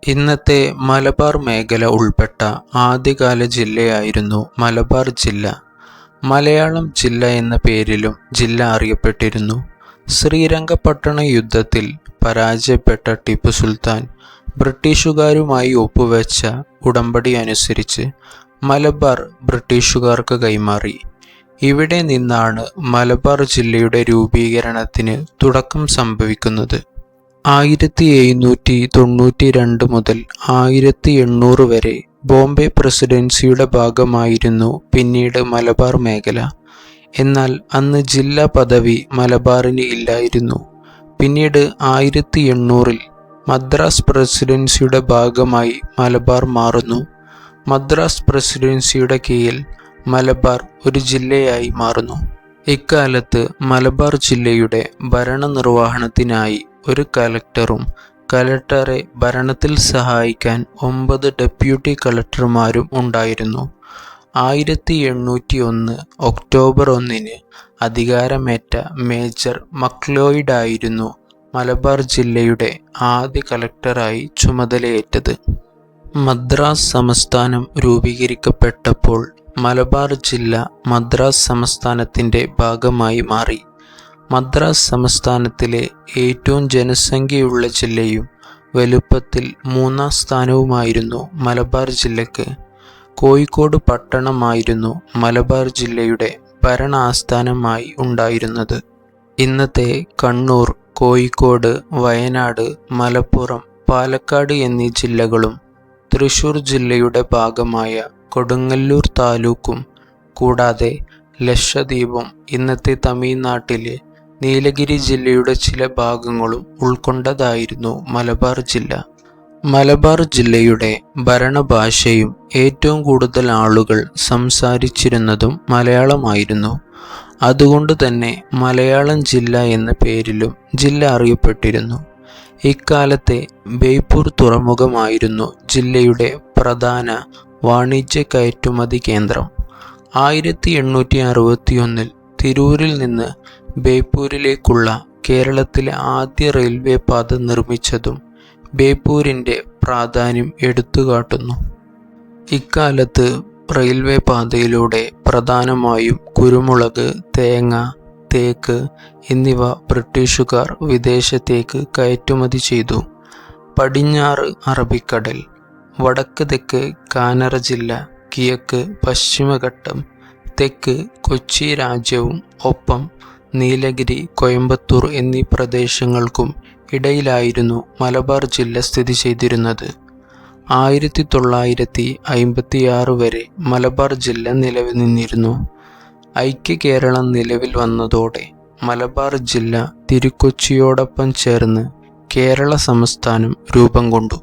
ഇന്നത്തെ മലബാർ മേഖല ഉൾപ്പെട്ട ആദ്യകാല ജില്ലയായിരുന്നു മലബാർ ജില്ല. മലയാളം ജില്ല എന്ന പേരിലും ജില്ല അറിയപ്പെട്ടിരുന്നു. ശ്രീരംഗപട്ടണ യുദ്ധത്തിൽ പരാജയപ്പെട്ട ടിപ്പു സുൽത്താൻ ബ്രിട്ടീഷുകാരുമായി ഒപ്പുവെച്ച ഉടമ്പടി അനുസരിച്ച് മലബാർ ബ്രിട്ടീഷുകാർക്ക് കൈമാറി. ഇവിടെ നിന്നാണ് മലബാർ ജില്ലയുടെ രൂപീകരണത്തിന് തുടക്കം സംഭവിക്കുന്നത്. 1792 മുതൽ 1800 വരെ ബോംബെ പ്രസിഡൻസിയുടെ ഭാഗമായിരുന്നു പിന്നീട് മലബാർ മേഖല. എന്നാൽ അന്ന് ജില്ലാ പദവി മലബാറിന് ഇല്ലായിരുന്നു. പിന്നീട് 1800 മദ്രാസ് പ്രസിഡൻസിയുടെ ഭാഗമായി മലബാർ മാറുന്നു. മദ്രാസ് പ്രസിഡൻസിയുടെ കീഴിൽ മലബാർ ഒരു ജില്ലയായി മാറുന്നു. ഇക്കാലത്ത് മലബാർ ജില്ലയുടെ ഭരണനിർവഹണത്തിനായി ഒരു കലക്ടറും കലക്ടറെ ഭരണത്തിൽ സഹായിക്കാൻ 9 ഡെപ്യൂട്ടി കളക്ടർമാരും ഉണ്ടായിരുന്നു. 1801 ഒക്ടോബർ 1 അധികാരമേറ്റ മേജർ മക്ലോയിഡ് ആയിരുന്നു മലബാർ ജില്ലയുടെ ആദ്യ കളക്ടറായി ചുമതലയേറ്റത്. മദ്രാസ് സംസ്ഥാനം രൂപീകരിക്കപ്പെട്ടപ്പോൾ മലബാർ ജില്ല മദ്രാസ് സംസ്ഥാനത്തിൻ്റെ ഭാഗമായി മാറി. മദ്രാസ് സംസ്ഥാനത്തിലെ ഏറ്റവും ജനസംഖ്യയുള്ള ജില്ലയും വലുപ്പത്തിൽ 3ാം സ്ഥാനവുമായിരുന്നു മലബാർ ജില്ലയ്ക്ക്. കോഴിക്കോട് പട്ടണമായിരുന്നു മലബാർ ജില്ലയുടെ ഭരണ ആസ്ഥാനമായി ഉണ്ടായിരുന്നത്. ഇന്നത്തെ കണ്ണൂർ, കോഴിക്കോട്, വയനാട്, മലപ്പുറം, പാലക്കാട് എന്നീ ജില്ലകളും തൃശൂർ ജില്ലയുടെ ഭാഗമായ കൊടുങ്ങല്ലൂർ താലൂക്കും കൂടാതെ ലക്ഷദ്വീപും ഇന്നത്തെ തമിഴ്നാട്ടിലെ നീലഗിരി ജില്ലയുടെ ചില ഭാഗങ്ങളും ഉൾക്കൊണ്ടതായിരുന്നു മലബാർ ജില്ല. മലബാർ ജില്ലയുടെ ഭരണഭാഷയും ഏറ്റവും കൂടുതൽ ആളുകൾ സംസാരിച്ചിരുന്നതും മലയാളമായിരുന്നു. അതുകൊണ്ട് തന്നെ മലയാളം ജില്ല എന്ന പേരിലും ജില്ല അറിയപ്പെട്ടിരുന്നു. ഇക്കാലത്തെ ബേപ്പൂർ തുറമുഖമായിരുന്നു ജില്ലയുടെ പ്രധാന വാണിജ്യ കയറ്റുമതി കേന്ദ്രം. 1861 തിരൂരിൽ നിന്ന് ബേപ്പൂരിലേക്കുള്ള കേരളത്തിലെ ആദ്യ റെയിൽവേ പാത നിർമ്മിച്ചതും ബേപ്പൂരിൻ്റെ പ്രാധാന്യം എടുത്തുകാട്ടുന്നു. ഇക്കാലത്ത് റെയിൽവേ പാതയിലൂടെ പ്രധാനമായും കുരുമുളക്, തേങ്ങ, തേക്ക് എന്നിവ ബ്രിട്ടീഷുകാർ വിദേശത്തേക്ക് കയറ്റുമതി ചെയ്തു. പടിഞ്ഞാറ് അറബിക്കടൽ, വടക്ക് തെക്ക് കാനറ ജില്ല, കിഴക്ക് പശ്ചിമഘട്ടം, തെക്ക് കൊച്ചി രാജ്യവും ഒപ്പം നീലഗിരി, കോയമ്പത്തൂർ എന്നീ പ്രദേശങ്ങൾക്കും ഇടയിലായിരുന്നു മലബാർ ജില്ല സ്ഥിതി ചെയ്തിരുന്നത്. 1956 വരെ മലബാർ ജില്ല നിലനിന്നിരുന്നു. ഐക്യ കേരളം നിലവിൽ വന്നതോടെ മലബാർ ജില്ല തിരുക്കൊച്ചിയോടൊപ്പം ചേർന്ന് കേരള സംസ്ഥാനം രൂപം കൊണ്ടു.